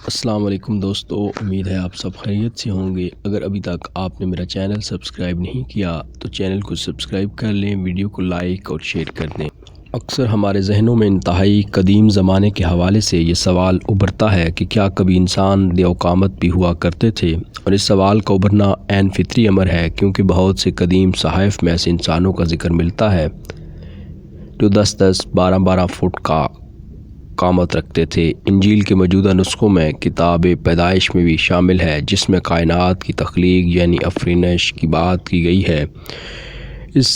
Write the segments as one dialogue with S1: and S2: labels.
S1: السلام علیکم دوستو، امید ہے آپ سب خیریت سے ہوں گے۔ اگر ابھی تک آپ نے میرا چینل سبسکرائب نہیں کیا تو چینل کو سبسکرائب کر لیں، ویڈیو کو لائک اور شیئر کر دیں۔ اکثر ہمارے ذہنوں میں انتہائی قدیم زمانے کے حوالے سے یہ سوال ابھرتا ہے کہ کیا کبھی انسان دیو قامت بھی ہوا کرتے تھے، اور اس سوال کا ابھرنا عین فطری امر ہے، کیونکہ بہت سے قدیم صحائف میں ایسے انسانوں کا ذکر ملتا ہے جو 10-10، 12-12 فٹ کا قامت رکھتے تھے۔ انجیل کے موجودہ نسخوں میں کتاب پیدائش میں بھی شامل ہے، جس میں کائنات کی تخلیق یعنی افرینش کی بات کی گئی ہے۔ اس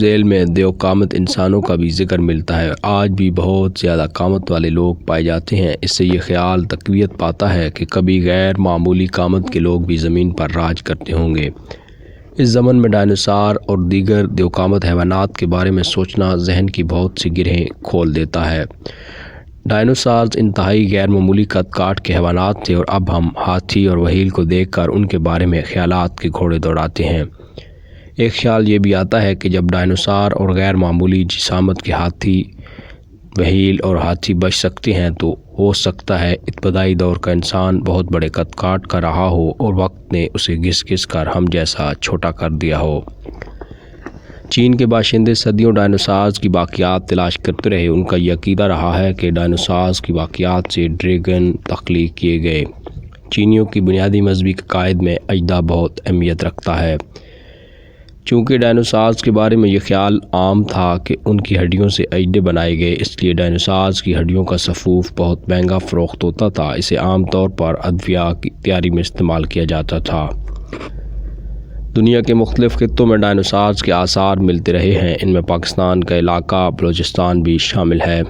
S1: ذیل میں دیو قامت انسانوں کا بھی ذکر ملتا ہے۔ آج بھی بہت زیادہ قامت والے لوگ پائے جاتے ہیں۔ اس سے یہ خیال تقویت پاتا ہے کہ کبھی غیر معمولی قامت کے لوگ بھی زمین پر راج کرتے ہوں گے۔ اس ضمن میں ڈائناسار اور دیگر دیو قامت حیوانات کے بارے میں سوچنا ذہن کی بہت سی گرہیں کھول دیتا ہے۔ ڈائناسارز انتہائی غیر معمولی قد کاٹ کے حیوانات تھے، اور اب ہم ہاتھی اور وہیل کو دیکھ کر ان کے بارے میں خیالات کے گھوڑے دوڑاتے ہیں۔ ایک خیال یہ بھی آتا ہے کہ جب ڈائناسار اور غیر معمولی جسامت کے ہاتھی، وہیل اور ہاتھی بچ سکتے ہیں تو ہو سکتا ہے ابتدائی دور کا انسان بہت بڑے قد کاٹ کا رہا ہو اور وقت نے اسے گھس گھس کر ہم جیسا چھوٹا کر دیا ہو۔ چین کے باشندے صدیوں ڈائناسارز کی باقیات تلاش کرتے رہے۔ ان کا یہ عقیدہ رہا ہے کہ ڈائناسارز کی باقیات سے ڈریگن تخلیق کیے گئے۔ چینیوں کی بنیادی مذہبی عقائد میں اجداد بہت اہمیت رکھتا ہے۔ چونکہ ڈائناسارز کے بارے میں یہ خیال عام تھا کہ ان کی ہڈیوں سے اجدے بنائے گئے، اس لیے ڈائناسارز کی ہڈیوں کا صفوف بہت مہنگا فروخت ہوتا تھا۔ اسے عام طور پر ادویہ کی تیاری میں استعمال کیا جاتا تھا۔ دنیا کے مختلف خطوں میں ڈائناسارز کے آثار ملتے رہے ہیں۔ ان میں پاکستان کا علاقہ بلوچستان بھی شامل ہے،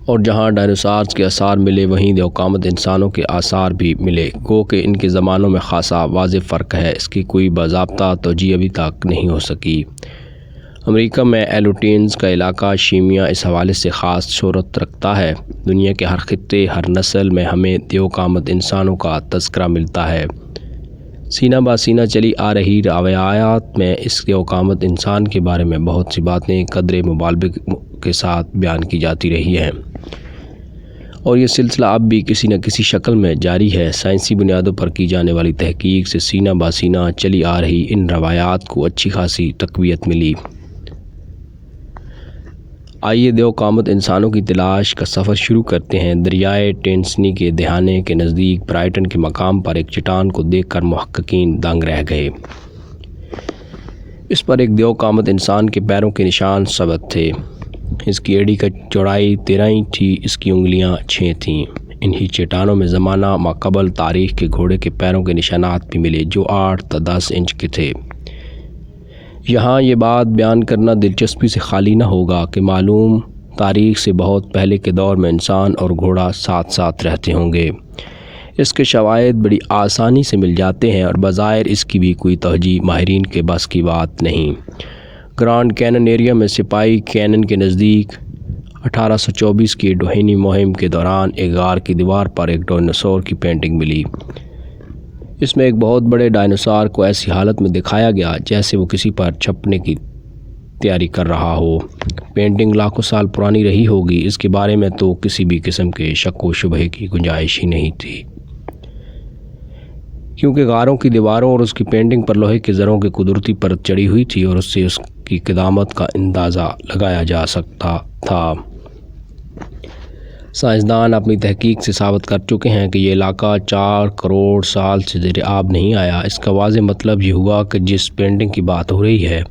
S1: اور جہاں ڈائناسارز کے آثار ملے وہیں دیو قامت انسانوں کے آثار بھی ملے، گو کہ ان کے زمانوں میں خاصا واضح فرق ہے۔ اس کی کوئی باضابطہ توجیہ ابھی تک نہیں ہو سکی۔ امریکہ میں ایلوٹینز کا علاقہ شیمیا اس حوالے سے خاص شہرت رکھتا ہے۔ دنیا کے ہر خطے، ہر نسل میں ہمیں دیو قامت انسانوں کا تذکرہ ملتا ہے۔ سینہ بہ سینہ چلی آ رہی روایات میں اس دیو قامت انسان کے بارے میں بہت سی باتیں قدرے مبالغہ کے ساتھ بیان کی جاتی رہی ہیں، اور یہ سلسلہ اب بھی کسی نہ کسی شکل میں جاری ہے۔ سائنسی بنیادوں پر کی جانے والی تحقیق سے سینہ بہ سینہ چلی آ رہی ان روایات کو اچھی خاصی تقویت ملی۔ آئیے دیو قامت انسانوں کی تلاش کا سفر شروع کرتے ہیں۔ دریائے ٹینسنی کے دہانے کے نزدیک برائٹن کے مقام پر ایک چٹان کو دیکھ کر محققین دنگ رہ گئے۔ اس پر ایک دیو قامت انسان کے پیروں کے نشان ثبت تھے۔ اس کی ایڑی کا چوڑائی 13 انچ تھی، اس کی انگلیاں 6 تھیں۔ انہی چٹانوں میں زمانہ ماقبل تاریخ کے گھوڑے کے پیروں کے نشانات بھی ملے جو 8 تا 10 انچ کے تھے۔ یہاں یہ بات بیان کرنا دلچسپی سے خالی نہ ہوگا کہ معلوم تاریخ سے بہت پہلے کے دور میں انسان اور گھوڑا ساتھ ساتھ رہتے ہوں گے۔ اس کے شواہد بڑی آسانی سے مل جاتے ہیں، اور بظاہر اس کی بھی کوئی توجیہ ماہرین کے بس کی بات نہیں۔ گرانڈ کینن ایریا میں سپاہی کینن کے نزدیک 1824 کی ڈوہینی مہم کے دوران ایک غار کی دیوار پر ایک ڈائناسور کی پینٹنگ ملی۔ اس میں ایک بہت بڑے ڈائناسور کو ایسی حالت میں دکھایا گیا جیسے وہ کسی پر چھپنے کی تیاری کر رہا ہو۔ پینٹنگ لاکھوں سال پرانی رہی ہوگی، اس کے بارے میں تو کسی بھی قسم کے شک و شبہے کی گنجائش ہی نہیں تھی، کیونکہ غاروں کی دیواروں اور اس کی پینٹنگ پر لوہے کے زروں کی قدرتی پرت چڑھی ہوئی تھی، اور اس سے اس کی قدامت کا اندازہ لگایا جا سکتا تھا۔ سائنسدان اپنی تحقیق سے ثابت کر چکے ہیں کہ یہ علاقہ 4 کروڑ سال سے زیر آب نہیں آیا۔ اس کا واضح مطلب یہ ہوا کہ جس پینٹنگ کی بات ہو رہی ہے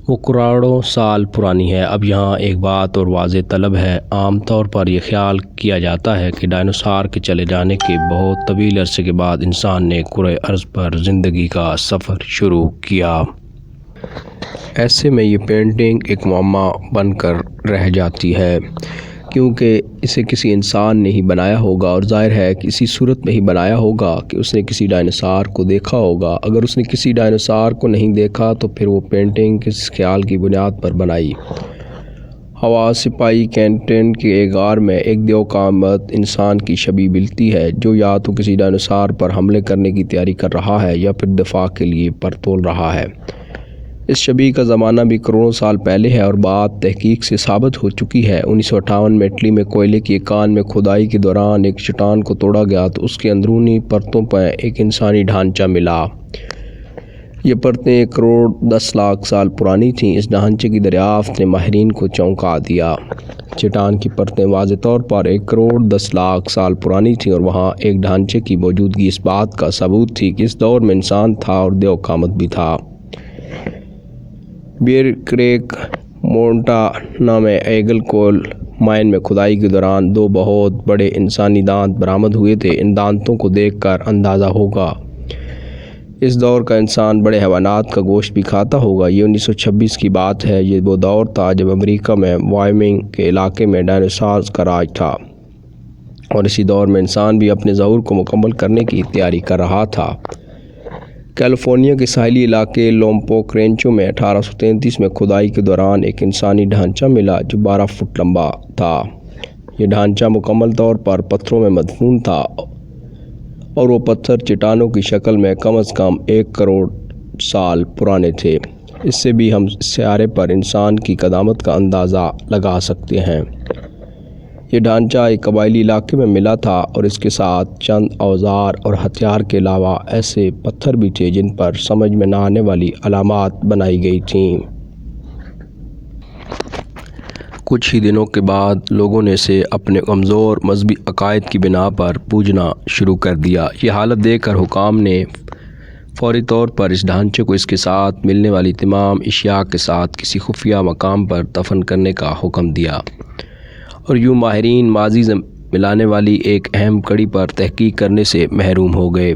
S1: وہ کروڑوں سال پرانی ہے۔ اب یہاں ایک بات اور واضح طلب ہے۔ عام طور پر یہ خیال کیا جاتا ہے کہ ڈائناسور کے چلے جانے کے بہت طویل عرصے کے بعد انسان نے کرۂ ارض پر زندگی کا سفر شروع کیا۔ ایسے میں یہ پینٹنگ ایک معمہ بن کر رہ جاتی ہے، کیونکہ اسے کسی انسان نے ہی بنایا ہوگا، اور ظاہر ہے کہ اسی صورت میں ہی بنایا ہوگا کہ اس نے کسی ڈائناسور کو دیکھا ہوگا۔ اگر اس نے کسی ڈائناسور کو نہیں دیکھا تو پھر وہ پینٹنگ کس خیال کی بنیاد پر بنائی؟ ہوا سپاہی کینٹن کے ایک غار میں ایک دیو قامت انسان کی شبیہ ملتی ہے جو یا تو کسی ڈائناسور پر حملے کرنے کی تیاری کر رہا ہے یا پھر دفاع کے لیے پر تول رہا ہے۔ اس شبیہ کا زمانہ بھی کروڑوں سال پہلے ہے اور بات تحقیق سے ثابت ہو چکی ہے۔ 1958 میں اٹلی میں کوئلے کی ایک کان میں کھدائی کے دوران ایک چٹان کو توڑا گیا تو اس کے اندرونی پرتوں پر ایک انسانی ڈھانچہ ملا۔ یہ پرتیں 1 کروڑ 10 لاکھ سال پرانی تھیں۔ اس ڈھانچے کی دریافت نے ماہرین کو چونکا دیا۔ چٹان کی پرتیں واضح طور پر 1 کروڑ 10 لاکھ سال پرانی تھیں اور وہاں ایک ڈھانچے کی موجودگی اس بات کا ثبوت تھی کہ اس دور میں انسان تھا اور دیو قامت بھی تھا۔ بیئر کریک مونٹانا میں ایگل کول مائن میں کھدائی کے دوران 2 بہت بڑے انسانی دانت برآمد ہوئے تھے۔ ان دانتوں کو دیکھ کر اندازہ ہوگا اس دور کا انسان بڑے حیوانات کا گوشت بھی کھاتا ہوگا۔ یہ 1926 کی بات ہے۔ یہ وہ دور تھا جب امریکہ میں وائمنگ کے علاقے میں ڈائنوسارز کا راج تھا اور اسی دور میں انسان بھی اپنے ظہور کو مکمل کرنے کی تیاری کر رہا تھا۔ کیلیفورنیا کے ساحلی علاقے لومپوک رینچوں میں 1833 میں کھدائی کے دوران ایک انسانی ڈھانچہ ملا جو 12 فٹ لمبا تھا۔ یہ ڈھانچہ مکمل طور پر پتھروں میں مدفون تھا اور وہ پتھر چٹانوں کی شکل میں کم از کم 1 کروڑ سال پرانے تھے۔ اس سے بھی ہم سیارے پر انسان کی قدامت کا اندازہ لگا سکتے ہیں۔ یہ ڈھانچہ ایک قبائلی علاقے میں ملا تھا اور اس کے ساتھ چند اوزار اور ہتھیار کے علاوہ ایسے پتھر بھی تھے جن پر سمجھ میں نہ آنے والی علامات بنائی گئی تھیں۔ کچھ ہی دنوں کے بعد لوگوں نے اسے اپنے کمزور مذہبی عقائد کی بنا پر پوجنا شروع کر دیا۔ یہ حالت دیکھ کر حکام نے فوری طور پر اس ڈھانچے کو اس کے ساتھ ملنے والی تمام اشیاء کے ساتھ کسی خفیہ مقام پر دفن کرنے کا حکم دیا اور یوں ماہرین ماضی سے ملانے والی ایک اہم کڑی پر تحقیق کرنے سے محروم ہو گئے۔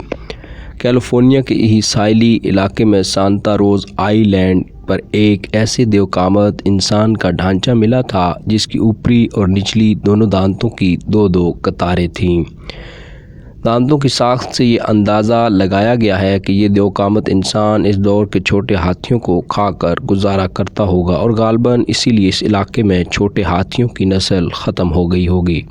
S1: کیلیفورنیا کے ہی ساحلی علاقے میں سانتا روز آئی لینڈ پر ایک ایسے دیو قامت انسان کا ڈھانچہ ملا تھا جس کی اوپری اور نچلی دونوں دانتوں کی 2 قطاریں تھیں۔ دانتوں کی ساخت سے یہ اندازہ لگایا گیا ہے کہ یہ دیو قامت انسان اس دور کے چھوٹے ہاتھیوں کو کھا کر گزارا کرتا ہوگا اور غالباً اسی لیے اس علاقے میں چھوٹے ہاتھیوں کی نسل ختم ہو گئی ہوگی۔